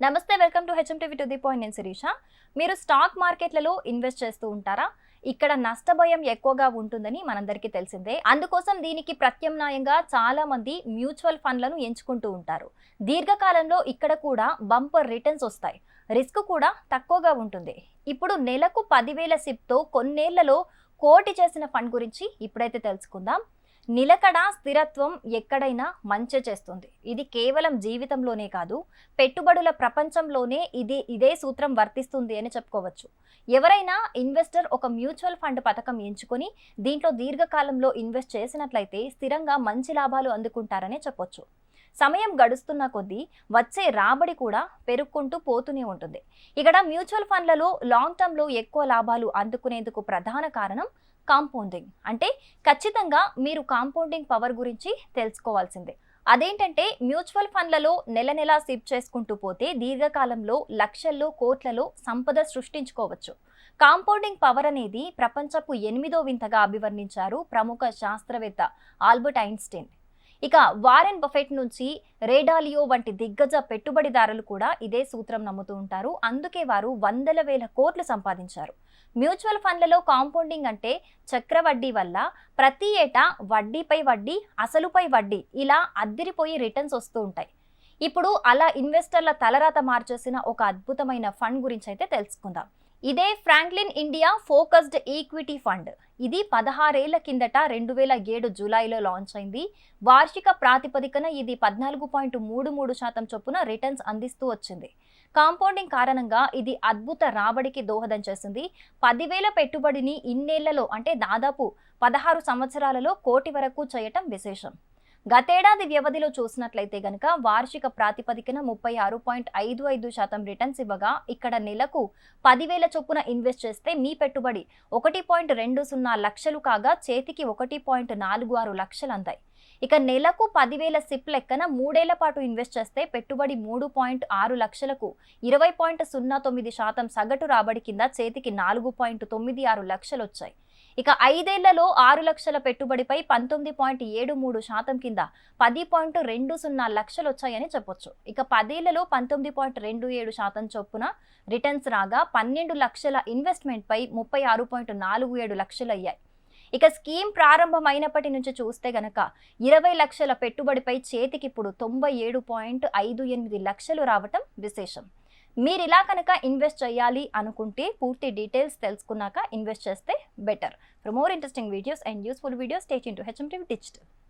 నమస్తే, welcome to HMTV to the point. నేను శిరీష. మీరు స్టాక్ మార్కెట్లలో ఇన్వెస్ట్ చేస్తూ ఉంటారా? ఇక్కడ నష్టభయం ఎక్కువగా ఉంటుందని మనందరికీ తెలిసిందే. అందుకోసం దీనికి ప్రత్యామ్నాయంగా చాలా మంది మ్యూచువల్ ఫండ్లను ఎంచుకుంటూ ఉంటారు. దీర్ఘకాలంలో ఇక్కడ కూడా బంపర్ రిటర్న్స్ వస్తాయి, రిస్క్ కూడా తక్కువగా ఉంటుంది. ఇప్పుడు నెలకు 10,000 సిప్తో కొన్నేళ్లలో కోటి చేసిన ఫండ్ గురించి ఇప్పుడైతే తెలుసుకుందాం. నిలకడ స్థిరత్వం ఎక్కడైనా మంచి చేస్తుంది. ఇది కేవలం జీవితంలోనే కాదు, పెట్టుబడుల ప్రపంచంలోనే ఇదే సూత్రం వర్తిస్తుంది అని చెప్పుకోవచ్చు. ఎవరైనా ఇన్వెస్టర్ ఒక మ్యూచువల్ ఫండ్ పథకం ఎంచుకొని దీంట్లో దీర్ఘకాలంలో ఇన్వెస్ట్ చేసినట్లయితే స్థిరంగా మంచి లాభాలు అందుకుంటారనే చెప్పొచ్చు. సమయం గడుస్తున్న కొద్దీ వచ్చే రాబడి కూడా పెరుగుకుంటూ పోతూనే ఉంటుంది. ఇక్కడ మ్యూచువల్ ఫండ్లలో లాంగ్ టర్మ్లో ఎక్కువ లాభాలు అందుకునేందుకు ప్రధాన కారణం కాంపౌండింగ్. అంటే ఖచ్చితంగా మీరు కాంపౌండింగ్ పవర్ గురించి తెలుసుకోవాల్సిందే. అదేంటంటే మ్యూచువల్ ఫండ్లలో నెల నెలా సిప్ చేసుకుంటూ పోతే దీర్ఘకాలంలో లక్షల్లో కోట్లలో సంపద సృష్టించుకోవచ్చు. కాంపౌండింగ్ పవర్ అనేది ప్రపంచపు 8వ వింతగా అభివర్ణించారు ప్రముఖ శాస్త్రవేత్త ఆల్బర్ట్ ఐన్స్టీన్. ఇక వారెన్ బఫెట్ నుంచి రేడాలియో వంటి దిగ్గజ పెట్టుబడిదారులు కూడా ఇదే సూత్రం నమ్ముతూ ఉంటారు. అందుకే వారు వందల వేల కోట్లు సంపాదించారు. మ్యూచువల్ ఫండ్లలో కాంపౌండింగ్ అంటే చక్రవడ్డీ వల్ల ప్రతి ఏటా వడ్డీపై వడ్డీ, అసలుపై వడ్డీ ఇలా అద్దిరిపోయి రిటర్న్స్ వస్తూ ఉంటాయి. ఇప్పుడు అలా ఇన్వెస్టర్ల తలరాత మార్చేసిన ఒక అద్భుతమైన ఫండ్ గురించి అయితే తెలుసుకుందాం. ఇదే Franklin India focused equity fund. ఇది 16 ఏళ్ల కిందట 2007 జూలైలో లాంచ్ అయింది. వార్షిక ప్రాతిపదికన ఇది 14.33% చొప్పున రిటర్న్స్ అందిస్తూ వచ్చింది. కాంపౌండింగ్ కారణంగా ఇది అద్భుత రాబడికి దోహదం చేసింది. 10,000 పెట్టుబడిని ఇన్నేళ్లలో అంటే దాదాపు 16 సంవత్సరాలలో కోటి వరకు చేయటం విశేషం. గతేడాది వ్యవధిలో చూసినట్లయితే గనక వార్షిక ప్రాతిపదికన 36.55% రిటర్న్స్ ఇవ్వగా, ఇక్కడ నెలకు 10,000 చొప్పున ఇన్వెస్ట్ చేస్తే మీ పెట్టుబడి 1.20 లక్షలు కాగా చేతికి 1.46 లక్షలు అందాయి. ఇక నెలకు 10,000 సిప్ లెక్కన 3 ఏళ్ల పాటు ఇన్వెస్ట్ చేస్తే పెట్టుబడి 3.6 లక్షలకు 20.09% సగటు రాబడి కింద చేతికి 4.96 లక్షలు వచ్చాయి. ఇక 5 ఏళ్లలో 6 లక్షల పెట్టుబడిపై 19.73% కింద 10.20 లక్షలు వచ్చాయని చెప్పొచ్చు. ఇక 10 ఏళ్లలో 19.27% చొప్పున రిటర్న్స్ రాగా 12 లక్షల ఇన్వెస్ట్మెంట్ పై 36.47 లక్షలు అయ్యాయి. ఇక స్కీమ్ ప్రారంభమైనప్పటి నుంచి చూస్తే గనక 20 లక్షల పెట్టుబడిపై చేతికి ఇప్పుడు 97.58 లక్షలు రావటం విశేషం. మీరు ఇలా కనుక ఇన్వెస్ట్ చేయాలి అనుకుంటే పూర్తి డీటెయిల్స్ తెలుసుకున్నాక ఇన్వెస్ట్ చేస్తే better. For more interesting videos and useful videos stay tuned to HMTV digital.